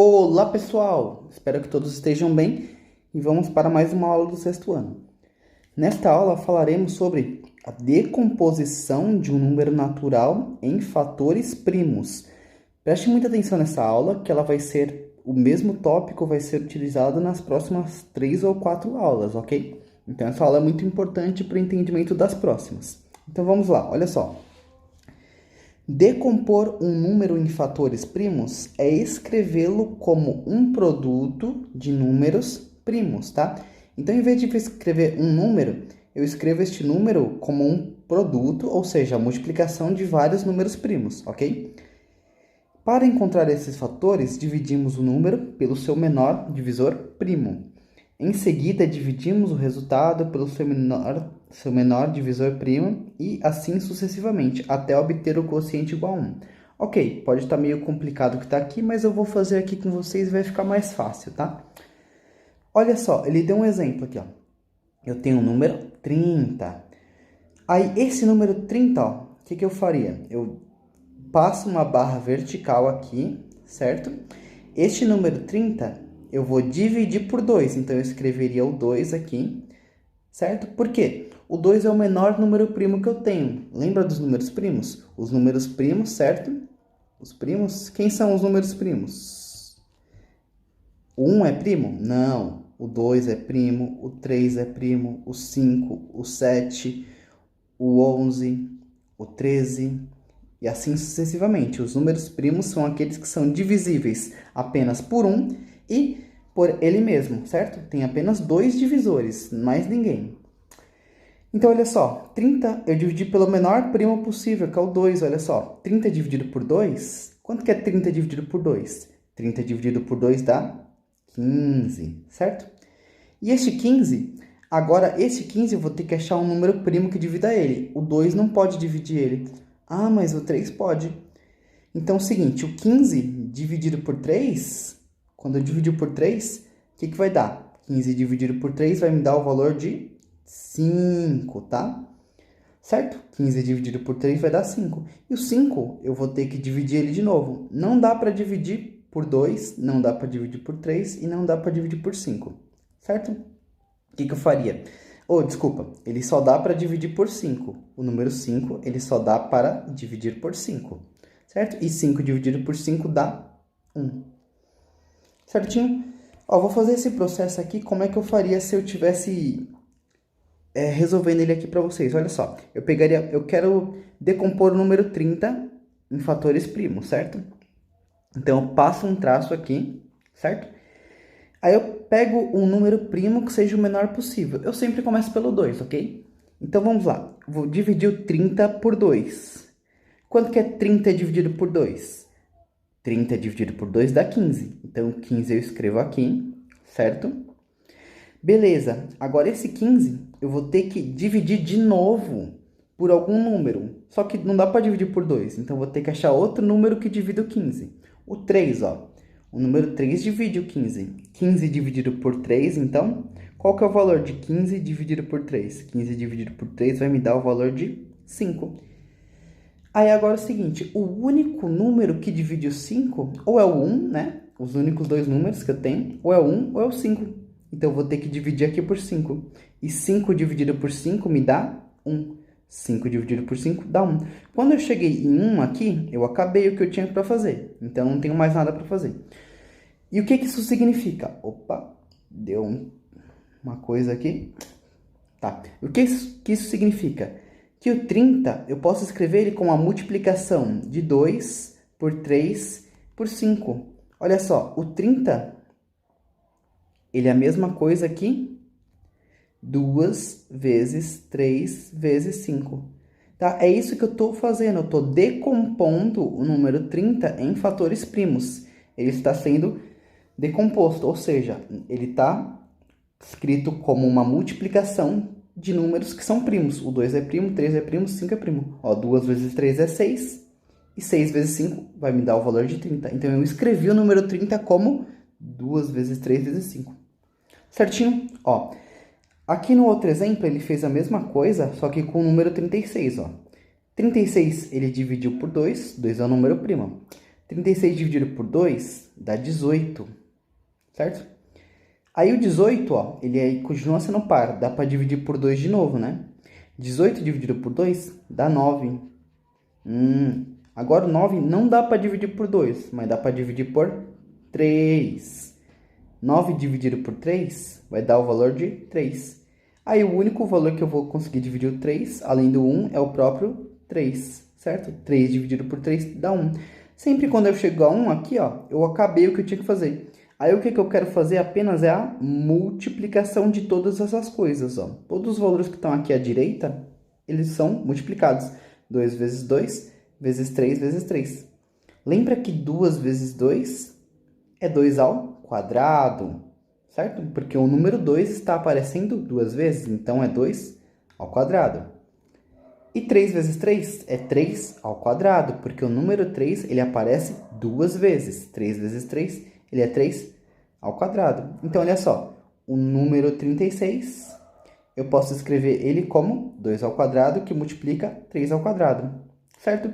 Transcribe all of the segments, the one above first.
Olá pessoal, espero que todos estejam bem e vamos para mais uma aula do sexto ano. Nesta aula falaremos sobre a decomposição de um número natural em fatores primos. Preste muita atenção nessa aula, que ela vai ser, o mesmo tópico vai ser utilizado nas próximas 3 ou 4 aulas, ok? Então essa aula é muito importante para o entendimento das próximas. Então vamos lá, olha só. Decompor um número em fatores primos é escrevê-lo como um produto de números primos, tá? Então, em vez de escrever um número, eu escrevo este número como um produto, ou seja, a multiplicação de vários números primos, ok? Para encontrar esses fatores, dividimos o número pelo seu menor divisor primo. Em seguida, dividimos o resultado pelo seu menor divisor primo e assim sucessivamente, até obter o quociente igual a 1. Ok, pode estar meio complicado o que está aqui, mas eu vou fazer aqui com vocês e vai ficar mais fácil, tá? Olha só, ele deu um exemplo aqui, ó. Eu tenho o número 30. Aí, esse número 30, ó, o que eu faria? Eu passo uma barra vertical aqui, certo? Este número 30... eu vou dividir por 2, então eu escreveria o 2 aqui, certo? Por quê? O 2 é o menor número primo que eu tenho. Lembra dos números primos? Os números primos, certo? Os primos, quem são os números primos? O 1 é primo? Não. O 2 é primo, o 3 é primo, o 5, o 7, o 11, o 13... e assim sucessivamente. Os números primos são aqueles que são divisíveis apenas por 1 e por ele mesmo, certo? Tem apenas 2 divisores, mais ninguém. Então, olha só, 30 eu dividi pelo menor primo possível, que é o 2, olha só. 30 dividido por 2, quanto que é 30 dividido por 2? 30 dividido por 2 dá 15, certo? E este 15, agora este 15 eu vou ter que achar um número primo que divida ele. O 2 não pode dividir ele. Ah, mas o 3 pode. Então, é o seguinte, o 15 dividido por 3, quando eu dividir por 3, o que vai dar? 15 dividido por 3 vai me dar o valor de 5, tá? Certo? 15 dividido por 3 vai dar 5. E o 5, eu vou ter que dividir ele de novo. Não dá para dividir por 2, não dá para dividir por 3 e não dá para dividir por 5. Certo? O que eu faria? Desculpa, ele só dá para dividir por 5. O número 5, ele só dá para dividir por 5. Certo? E 5 dividido por 5 dá 1. Certinho? Ó, vou fazer esse processo aqui, como é que eu faria se eu tivesse resolvendo ele aqui para vocês. Olha só, eu quero decompor o número 30 em fatores primos, certo? Então, eu passo um traço aqui, certo? Aí eu pego um número primo que seja o menor possível. Eu sempre começo pelo 2, ok? Então, vamos lá. Vou dividir o 30 por 2. Quanto que é 30 dividido por 2? 30 dividido por 2 dá 15. Então, 15 eu escrevo aqui, certo? Beleza. Agora, esse 15 eu vou ter que dividir de novo por algum número. Só que não dá para dividir por 2. Então, eu vou ter que achar outro número que divida o 15. O 3, ó. O número 3 divide o 15. 15 dividido por 3, então, qual que é o valor de 15 dividido por 3? 15 dividido por 3 vai me dar o valor de 5. Aí agora é o seguinte, o único número que divide o 5, ou é o 1, né? Os únicos 2 números que eu tenho, ou é o 1 ou é o 5. Então, eu vou ter que dividir aqui por 5. E 5 dividido por 5 me dá 1. 5 dividido por 5 dá 1. Quando eu cheguei em 1 aqui, eu acabei o que eu tinha para fazer. Então, não tenho mais nada para fazer. E o que isso significa? Opa, deu uma coisa aqui. Tá. O que isso significa? Que o 30, eu posso escrever ele com a multiplicação de 2 por 3 por 5. Olha só, o 30, ele é a mesma coisa que 2 vezes 3 vezes 5. Tá? É isso que eu estou fazendo. Eu estou decompondo o número 30 em fatores primos. Ele está sendo decomposto, ou seja, ele está escrito como uma multiplicação de números que são primos. O 2 é primo, 3 é primo, 5 é primo. Ó, 2 vezes 3 é 6, e 6 vezes 5 vai me dar o valor de 30. Então, eu escrevi o número 30 como 2 vezes 3 vezes 5. Certinho? Ó, aqui no outro exemplo, ele fez a mesma coisa, só que com o número 36, ó. 36, ele dividiu por 2, 2 é o número primo. 36 dividido por 2 dá 18, certo? Aí o 18, ó, ele aí continua sendo par, dá para dividir por 2 de novo, né? 18 dividido por 2 dá 9. Agora o 9 não dá para dividir por 2, mas dá para dividir por 3. 9 dividido por 3 vai dar o valor de 3. Aí o único valor que eu vou conseguir dividir o 3, além do 1, é o próprio 3, certo? 3 dividido por 3 dá 1. Sempre quando eu chego a 1 aqui, ó, eu acabei o que eu tinha que fazer. Aí o que eu quero fazer apenas é a multiplicação de todas essas coisas, ó. Todos os valores que estão aqui à direita, eles são multiplicados. 2 vezes 2, vezes 3, vezes 3. Lembra que 2 vezes 2 é 2 ao quadrado, certo? Porque o número 2 está aparecendo duas vezes, então é 2 ao quadrado. E 3 vezes 3 é 3 ao quadrado, porque o número 3 ele aparece duas vezes. 3 vezes 3 ele é 3 ao quadrado. Então, olha só, o número 36, eu posso escrever ele como 2 ao quadrado, que multiplica 3 ao quadrado, certo?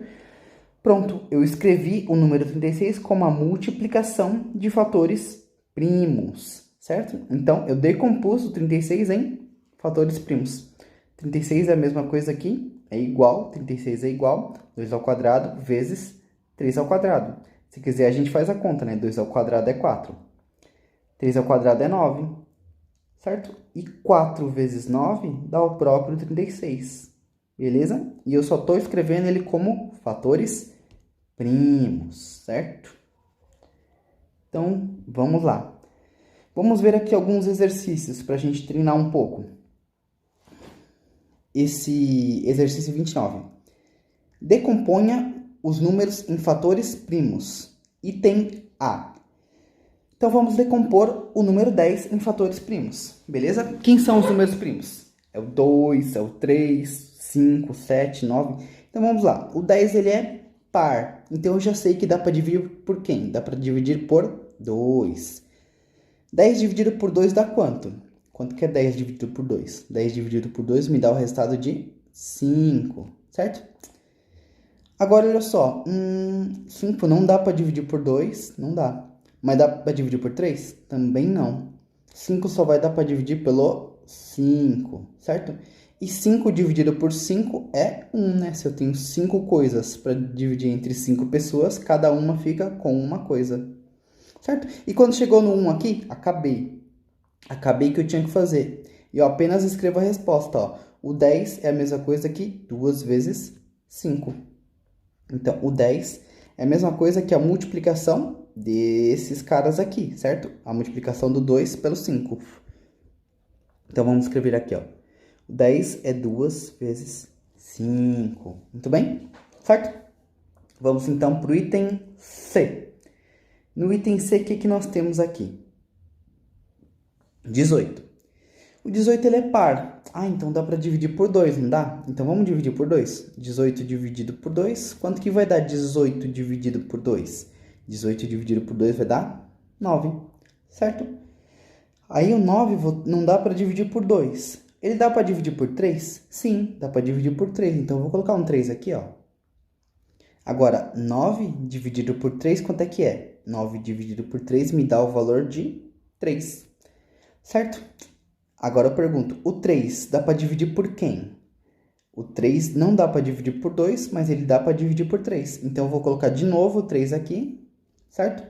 Pronto, eu escrevi o número 36 como a multiplicação de fatores primos, certo? Então, eu decompus o 36 em fatores primos. 36 é a mesma coisa aqui, é igual, 36 é igual, 2 ao quadrado vezes 3 ao quadrado. Se quiser, a gente faz a conta, né? 2 ao quadrado é 4. 3 ao quadrado é 9, certo? E 4 vezes 9 dá o próprio 36, beleza? E eu só estou escrevendo ele como fatores primos, certo? Então, vamos lá. Vamos ver aqui alguns exercícios para a gente treinar um pouco. Esse exercício 29. Decomponha os números em fatores primos. Item A. Então, vamos decompor o número 10 em fatores primos, beleza? Quem são os números primos? É o 2, é o 3, 5, 7, 9. Então, vamos lá. O 10, ele é par. Então, eu já sei que dá para dividir por quem? Dá para dividir por 2. 10 dividido por 2 dá quanto? Quanto que é 10 dividido por 2? 10 dividido por 2 me dá o resultado de 5, certo? Agora, olha só. 5 não dá para dividir por 2, não dá. Mas dá para dividir por 3? Também não. 5 só vai dar para dividir pelo 5, certo? E 5 dividido por 5 é 1, né? Se eu tenho 5 coisas para dividir entre 5 pessoas, cada uma fica com uma coisa, certo? E quando chegou no 1 aqui, acabei. Acabei que eu tinha que fazer. E eu apenas escrevo a resposta, ó. O 10 é a mesma coisa que 2 vezes 5. Então, o 10 é a mesma coisa que a multiplicação desses caras aqui, certo? A multiplicação do 2 pelo 5. Então, vamos escrever aqui, ó. O 10 é 2 vezes 5. Muito bem? Certo? Vamos, então, para o item C. No item C, o que nós temos aqui? 18. O 18 ele é par. Ah, então dá para dividir por 2, não dá? Então vamos dividir por 2. 18 dividido por 2. Quanto que vai dar 18 dividido por 2? 18 dividido por 2 vai dar 9, certo? Aí o 9 não dá para dividir por 2. Ele dá para dividir por 3? Sim, dá para dividir por 3. Então eu vou colocar um 3 aqui, ó. Agora, 9 dividido por 3, quanto é que é? 9 dividido por 3 me dá o valor de 3, certo? Agora eu pergunto, o 3 dá para dividir por quem? O 3 não dá para dividir por 2, mas ele dá para dividir por 3. Então, eu vou colocar de novo o 3 aqui, certo?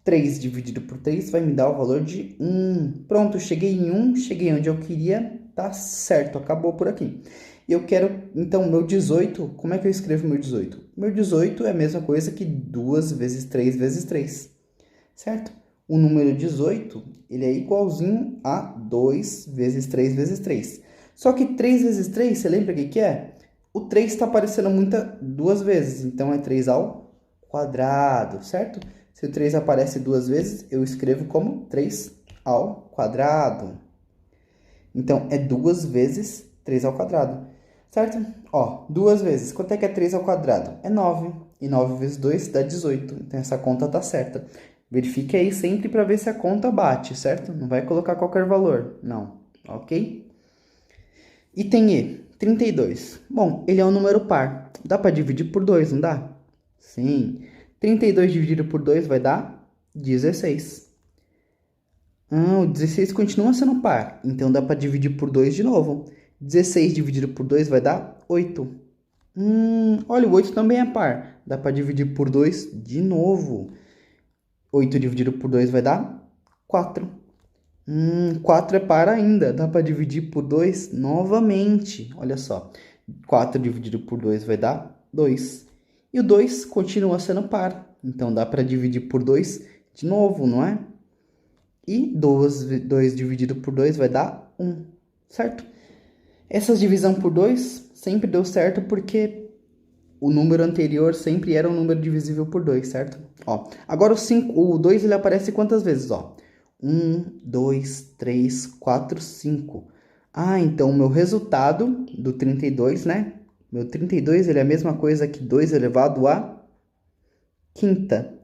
3 dividido por 3 vai me dar o valor de 1. Pronto, cheguei em 1, cheguei onde eu queria, tá certo, acabou por aqui. E eu quero, então, meu 18, como é que eu escrevo meu 18? Meu 18 é a mesma coisa que 2 vezes 3 vezes 3, certo? O número 18, ele é igualzinho a 2 vezes 3 vezes 3. Só que 3 vezes 3, você lembra o que é? O 3 está aparecendo duas vezes, então é 3 ao quadrado, certo? Se o 3 aparece duas vezes, eu escrevo como 3 ao quadrado. Então, é 2 vezes 3 ao quadrado, certo? Ó, 2 vezes. Quanto é que é 3 ao quadrado? É 9. E 9 vezes 2 dá 18. Então, essa conta tá certa. Verifique aí sempre para ver se a conta bate, certo? Não vai colocar qualquer valor, não, ok? Item E, 32. Bom, ele é um número par. Dá para dividir por 2, não dá? Sim. 32 dividido por 2 vai dar 16. O 16 continua sendo par, então dá para dividir por 2 de novo. 16 dividido por 2 vai dar 8. Olha, o 8 também é par, dá para dividir por 2 de novo. 8 dividido por 2 vai dar 4. 4 é par ainda, dá para dividir por 2 novamente. Olha só, 4 dividido por 2 vai dar 2. E o 2 continua sendo par, então dá para dividir por 2 de novo, não é? E 2 dividido por 2 vai dar 1, certo? Essa divisão por 2 sempre deu certo porque o número anterior sempre era um número divisível por 2, certo? Ó, agora o 2 ele aparece quantas vezes? Ó? 1, 2, 3, 4, 5. Então o meu resultado do 32, né? Meu 32 ele é a mesma coisa que 2 elevado à quinta,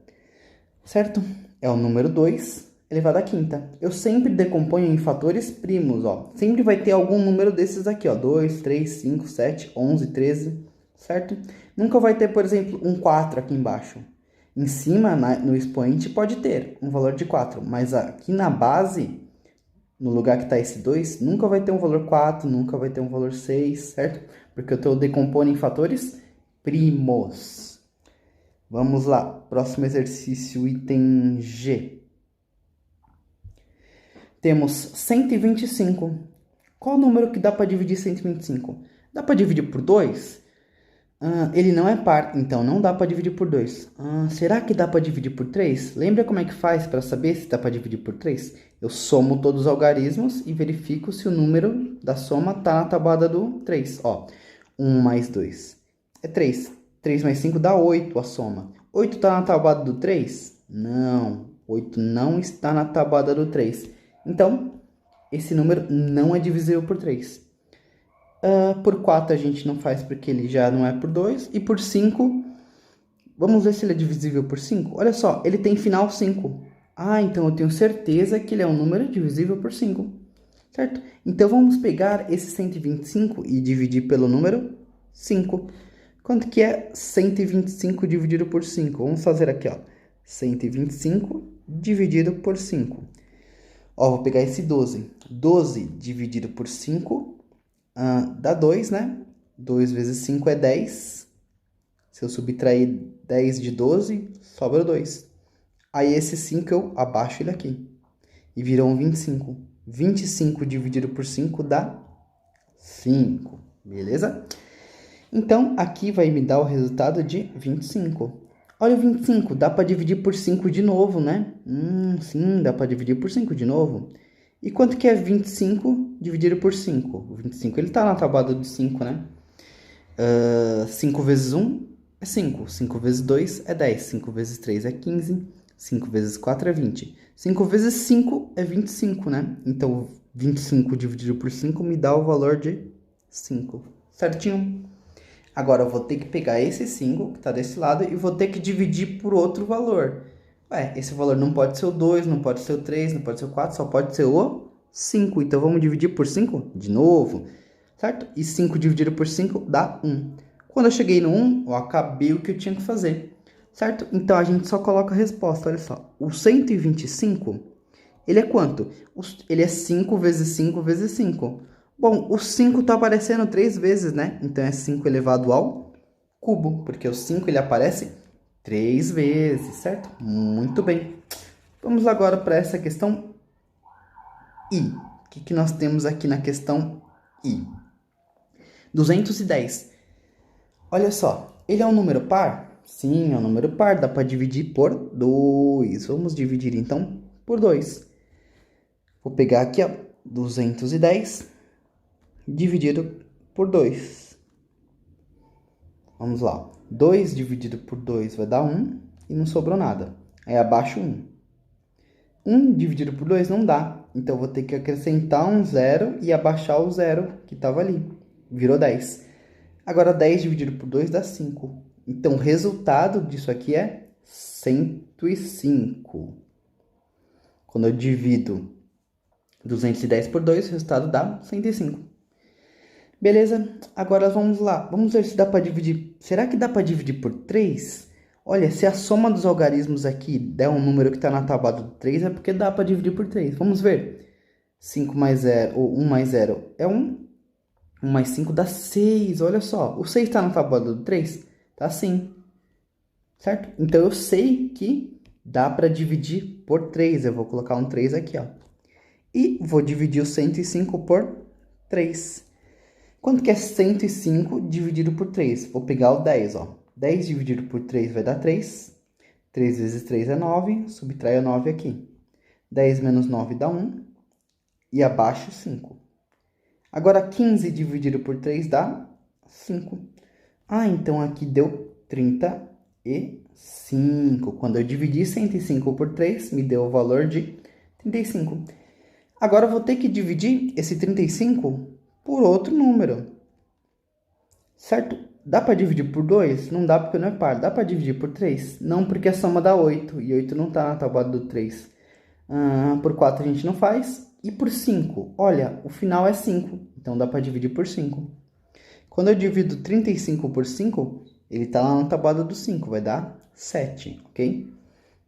certo? É o número 2 elevado à quinta. Eu sempre decomponho em fatores primos, ó. Sempre vai ter algum número desses aqui, ó. 2, 3, 5, 7, 11, 13, certo? Nunca vai ter, por exemplo, um 4 aqui embaixo. Em cima, no expoente, pode ter um valor de 4, mas aqui na base, no lugar que está esse 2, nunca vai ter um valor 4, nunca vai ter um valor 6, certo? Porque eu estou decompondo em fatores primos. Vamos lá, próximo exercício, item G. Temos 125. Qual o número que dá para dividir 125? Dá para dividir por 2? Ele não é par, então não dá para dividir por 2. Será que dá para dividir por 3? Lembra como é que faz para saber se dá para dividir por 3? Eu somo todos os algarismos e verifico se o número da soma está na tabuada do 3. Ó, 1 mais 2 é 3. 3 mais 5 dá 8 a soma. 8 está na tabuada do 3? Não, 8 não está na tabuada do 3. Então, esse número não é divisível por 3. Por 4 a gente não faz porque ele já não é por 2. E por 5, vamos ver se ele é divisível por 5. Olha só, ele tem final 5. Então eu tenho certeza que ele é um número divisível por 5. Certo? Então vamos pegar esse 125 e dividir pelo número 5. Quanto que é 125 dividido por 5? Vamos fazer aqui, ó. 125 dividido por 5. Ó, vou pegar esse 12. 12 dividido por 5 dá 2, né? 2 vezes 5 é 10. Se eu subtrair 10 de 12, sobra 2. Aí esse 5 eu abaixo ele aqui. E virou um 25. 25 dividido por 5 dá 5. Beleza? Então, aqui vai me dar o resultado de 25. Olha o 25, dá para dividir por 5 de novo, né? Sim, dá para dividir por 5 de novo. E quanto que é 25 dividido por 5? O 25, ele está na tabuada do 5, né? 5 vezes 1 é 5. 5 vezes 2 é 10. 5 vezes 3 é 15. 5 vezes 4 é 20. 5 vezes 5 é 25, né? Então, 25 dividido por 5 me dá o valor de 5. Certinho? Agora, eu vou ter que pegar esse 5, que está desse lado, e vou ter que dividir por outro valor. Esse valor não pode ser o 2, não pode ser o 3, não pode ser o 4, só pode ser o 5. Então, vamos dividir por 5 de novo, certo? E 5 dividido por 5 dá 1. Quando eu cheguei no 1, eu acabei o que eu tinha que fazer, certo? Então, a gente só coloca a resposta, olha só. O 125, ele é quanto? Ele é 5 vezes 5 vezes 5. Bom, o 5 está aparecendo 3 vezes, né? Então, é 5 elevado ao cubo, porque o 5 ele aparece 3 vezes, certo? Muito bem. Vamos agora para essa questão I. O que nós temos aqui na questão I? 210. Olha só, ele é um número par? Sim, é um número par, dá para dividir por 2. Vamos dividir, então, por 2. Vou pegar aqui, ó, 210 dividido por 2. Vamos lá. 2 dividido por 2 vai dar 1 e não sobrou nada. Aí abaixo 1. 1 dividido por 2 não dá. Então, vou ter que acrescentar um 0 e abaixar o 0 que estava ali. Virou 10. Agora, 10 dividido por 2 dá 5. Então, o resultado disso aqui é 105. Quando eu divido 210 por 2, o resultado dá 105. Beleza? Agora vamos lá. Vamos ver se dá para dividir. Será que dá para dividir por 3? Olha, se a soma dos algarismos aqui der um número que está na tabuada do 3, é porque dá para dividir por 3. Vamos ver. 5 mais 0, ou 1 mais 0 é 1. 1 mais 5 dá 6, olha só. O 6 está na tabuada do 3? Tá sim. Certo? Então, eu sei que dá para dividir por 3. Eu vou colocar um 3 aqui, ó. E vou dividir o 105 por 3. Quanto que é 105 dividido por 3? Vou pegar o 10, ó. 10 dividido por 3 vai dar 3. 3 vezes 3 é 9. Subtrai o 9 aqui. 10 menos 9 dá 1. E abaixo 5. Agora, 15 dividido por 3 dá 5. Ah, então aqui deu 35. Quando eu dividi 105 por 3, me deu o valor de 35. Agora, eu vou ter que dividir esse 35 por outro número. Certo? Dá para dividir por 2? Não dá porque não é par. Dá para dividir por 3? Não, porque a soma dá 8. E 8 não está na tabuada do 3. Por 4 a gente não faz. E por 5? Olha, o final é 5. Então dá para dividir por 5. Quando eu divido 35 por 5, ele está lá na tabuada do 5. Vai dar 7, ok?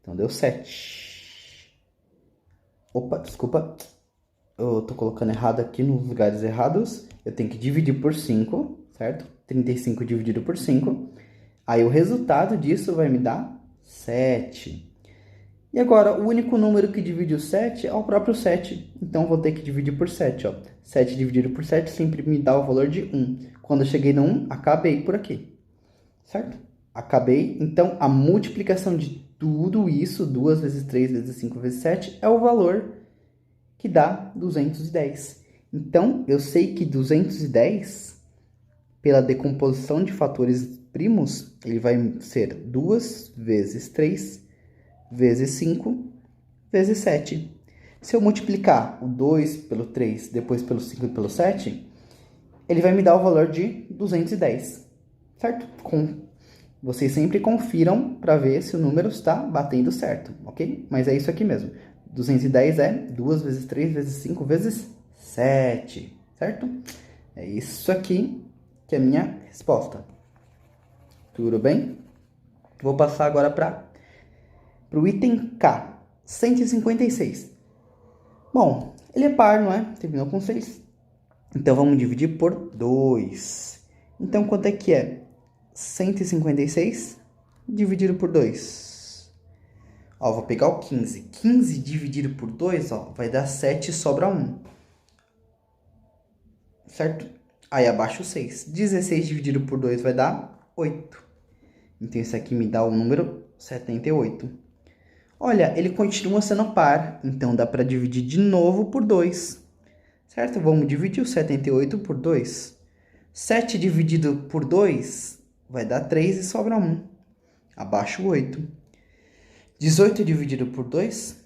Então deu 7. Opa, desculpa. Eu tô colocando errado aqui nos lugares errados. Eu tenho que dividir por 5, certo? 35 dividido por 5. Aí o resultado disso vai me dar 7. E agora, o único número que divide o 7 é o próprio 7. Então, vou ter que dividir por 7, ó. 7 dividido por 7 sempre me dá o valor de 1. Quando eu cheguei no 1, acabei por aqui. Certo? Acabei. Então, a multiplicação de tudo isso, 2 vezes 3 vezes 5 vezes 7, é o valor que dá 210. Então, eu sei que 210, pela decomposição de fatores primos, ele vai ser 2 vezes 3 vezes 5 vezes 7. Se eu multiplicar o 2 pelo 3, depois pelo 5 e pelo 7, ele vai me dar o valor de 210. Certo? Vocês sempre confiram para ver se o número está batendo certo, ok? Mas é isso aqui mesmo. 210 é 2 vezes 3 vezes 5 vezes 7, certo? É isso aqui que é a minha resposta. Tudo bem? Vou passar agora para o item K, 156. Bom, ele é par, não é? Terminou com 6. Então, vamos dividir por 2. Então, quanto é que é 156 dividido por 2? Ó, vou pegar o 15. 15 dividido por 2, ó, vai dar 7 e sobra 1. Certo? Aí, abaixo 6. 16 dividido por 2 vai dar 8. Então, isso aqui me dá o número 78. Olha, ele continua sendo par, então dá para dividir de novo por 2. Certo? Vamos dividir o 78 por 2. 7 dividido por 2 vai dar 3 e sobra 1. Abaixo 8. 18 dividido por 2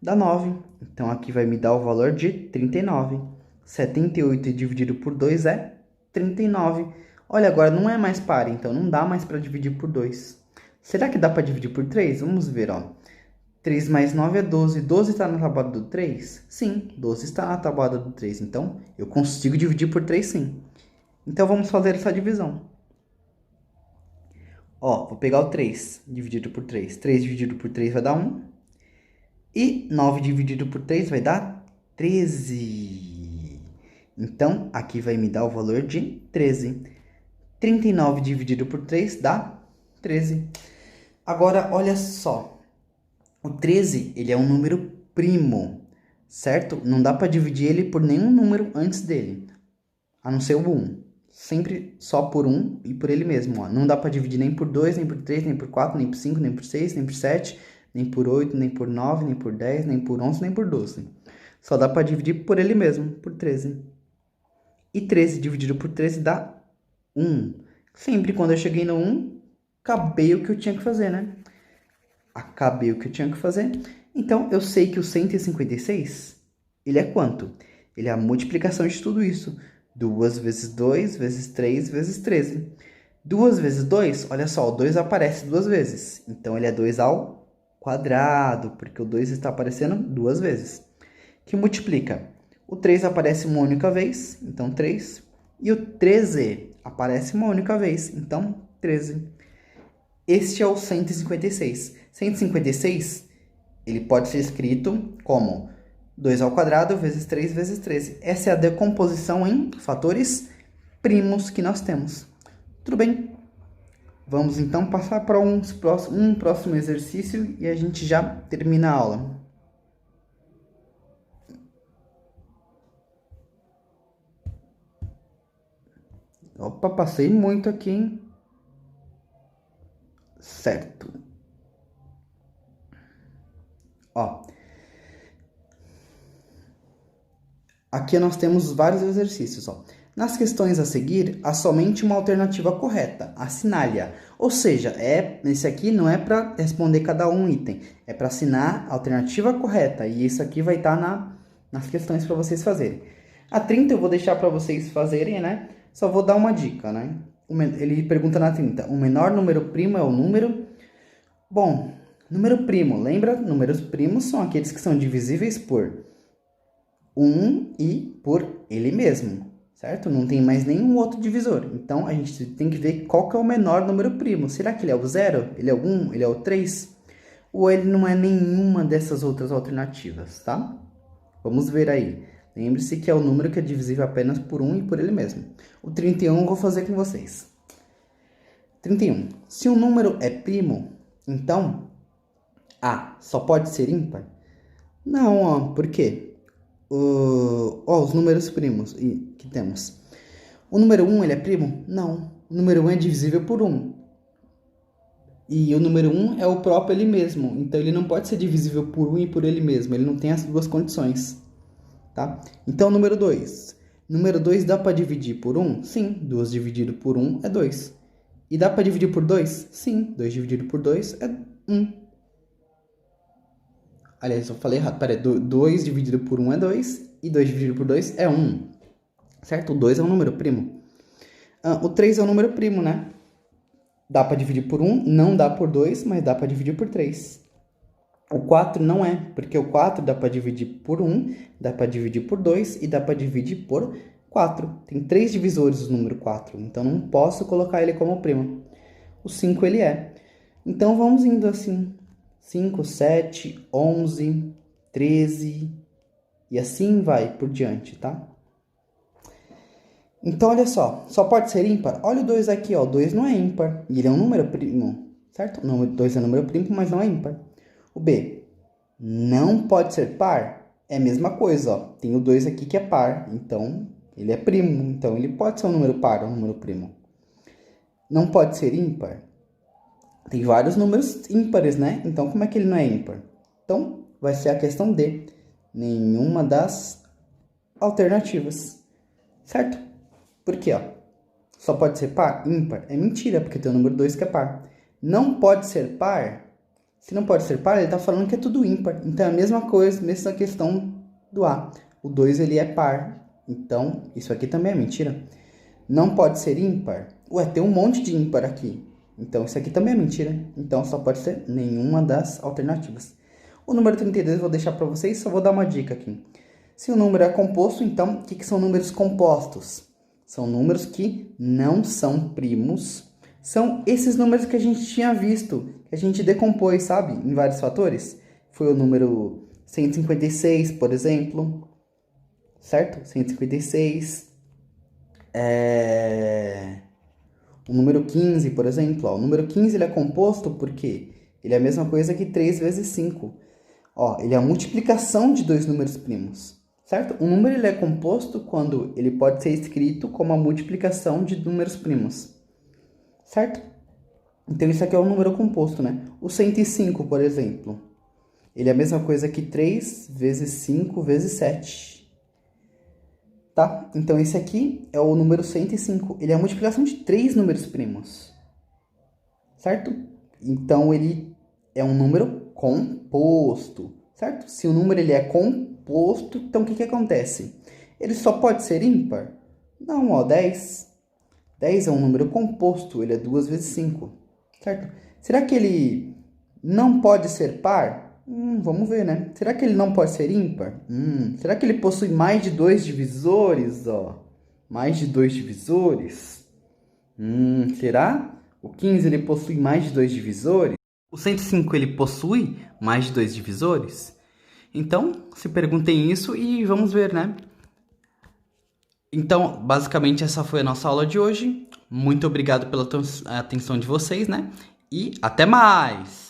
dá 9. Então, aqui vai me dar o valor de 39. 78 dividido por 2 é 39. Olha, agora não é mais par, então não dá mais para dividir por 2. Será que dá para dividir por 3? Vamos ver, ó. 3 mais 9 é 12. 12 está na tabuada do 3? Sim, 12 está na tabuada do 3. Então, eu consigo dividir por 3, sim. Então, vamos fazer essa divisão. Ó, vou pegar o 3 dividido por 3. 3 dividido por 3 vai dar 1. E 9 dividido por 3 vai dar 13. Então, aqui vai me dar o valor de 13. 39 dividido por 3 dá 13. Agora, olha só. O 13, ele é um número primo, certo? Não dá para dividir ele por nenhum número antes dele, a não ser o 1. Sempre só por 1 e por ele mesmo, ó. Não dá para dividir nem por 2, nem por 3, nem por 4, nem por 5, nem por 6, nem por 7, nem por 8, nem por 9, nem por 10, nem por 11, nem por 12. Só dá para dividir por ele mesmo, por 13. E 13 dividido por 13 dá 1. Sempre quando eu cheguei no 1, acabei o que eu tinha que fazer, né? Acabei o que eu tinha que fazer. Então, eu sei que o 156, ele é quanto? Ele é a multiplicação de tudo isso. 2 vezes 2 vezes 3 vezes 13. 2 vezes 2, olha só, o 2 aparece 2 vezes. Então, ele é 2 ao quadrado, porque o 2 está aparecendo 2 vezes. Que multiplica. O 3 aparece uma única vez, então 3. E o 13 aparece uma única vez, então 13. Este é o 156. 156, ele pode ser escrito como 2 ao quadrado vezes 3 vezes 13. Essa é a decomposição em fatores primos que nós temos. Tudo bem? Vamos então passar para um próximo exercício e a gente já termina a aula. Opa, passei muito aqui, hein? Certo. Ó. Aqui nós temos vários exercícios, ó. Nas questões a seguir, há somente uma alternativa correta, assinale-a. Ou seja, esse aqui não é para responder cada um item, é para assinar a alternativa correta. E isso aqui vai estar nas questões para vocês fazerem. A 30 eu vou deixar para vocês fazerem, né? Só vou dar uma dica, né? Ele pergunta na 30, o menor número primo é o número... Bom, número primo, lembra? Números primos são aqueles que são divisíveis por 1 e por ele mesmo, certo? Não tem mais nenhum outro divisor. Então, a gente tem que ver qual que é o menor número primo. Será que ele é o 0? Ele é o 1? Ele é o 3? Ou ele não é nenhuma dessas outras alternativas, tá? Vamos ver aí. Lembre-se que é o número que é divisível apenas por 1 e por ele mesmo. O 31 eu vou fazer com vocês. 31. Se um número é primo, então A só pode ser ímpar? Não, ó. Por quê? Os números primos que temos. O número 1 ele é primo? Não. O número 1 é divisível por 1. E o número 1 é o próprio ele mesmo. Então, ele não pode ser divisível por 1 e por ele mesmo. Ele não tem as duas condições. Tá? Então, número 2. Número 2 dá para dividir por 1? Sim. 2 dividido por 1 é 2. E dá para dividir por 2? Sim. 2 dividido por 2 é 1. Aliás, eu falei errado. Pera aí. 2 dividido por 1 é 2. E 2 dividido por 2 é 1. Certo? O 2 é um número primo. O 3 é um número primo, né? Dá para dividir por 1. Não dá por 2, mas dá para dividir por 3. O 4 não é. Porque o 4 dá para dividir por 1. Dá para dividir por 2. E dá para dividir por 4. Tem 3 divisores o número 4. Então, não posso colocar ele como primo. O 5 ele é. Então, vamos indo assim. 5, 7, 11, 13 e assim vai por diante, tá? Então, olha só pode ser ímpar? Olha o 2 aqui, ó, o 2 não é ímpar, e ele é um número primo, certo? O 2 é um número primo, mas não é ímpar. O B, não pode ser par? É a mesma coisa, ó, tem o 2 aqui que é par, então ele é primo, então ele pode ser um número par, um número primo. Não pode ser ímpar? Tem vários números ímpares, né? Então, como é que ele não é ímpar? Então, vai ser a questão D. Nenhuma das alternativas. Certo? Por quê, ó? Só pode ser par? Ímpar? É mentira, porque tem o número 2 que é par. Não pode ser par? Se não pode ser par, ele está falando que é tudo ímpar. Então, é a mesma coisa, mesma questão do A. O 2, ele é par. Então, isso aqui também é mentira. Não pode ser ímpar? Ué, tem um monte de ímpar aqui. Então, isso aqui também é mentira. Então, só pode ser nenhuma das alternativas. O número 32 eu vou deixar para vocês, só vou dar uma dica aqui. Se o número é composto, então, o que são números compostos? São números que não são primos. São esses números que a gente tinha visto, que a gente decompôs, sabe? Em vários fatores. Foi o número 156, por exemplo. Certo? 156. O número 15, por exemplo, ó, o número 15 ele é composto porque ele é a mesma coisa que 3 vezes 5. Ó, ele é a multiplicação de dois números primos, certo? Um número ele é composto quando ele pode ser escrito como a multiplicação de números primos, certo? Então, isso aqui é um número composto, né? O 105, por exemplo, ele é a mesma coisa que 3 vezes 5 vezes 7. Tá? Então, esse aqui é o número 105. Ele é a multiplicação de 3 números primos. Certo? Então, ele é um número composto. Certo? Se o número ele é composto, então o que acontece? Ele só pode ser ímpar? Não, ó, 10. 10 é um número composto. Ele é 2 vezes 5. Certo? Será que ele não pode ser par? Vamos ver, né? Será que ele não pode ser ímpar? Será que ele possui mais de 2 divisores? Ó? Mais de 2 divisores? Será? O 15 ele possui mais de 2 divisores? O 105 ele possui mais de 2 divisores? Então, se perguntem isso e vamos ver, né? Então, basicamente, essa foi a nossa aula de hoje. Muito obrigado pela atenção de vocês, né? E até mais!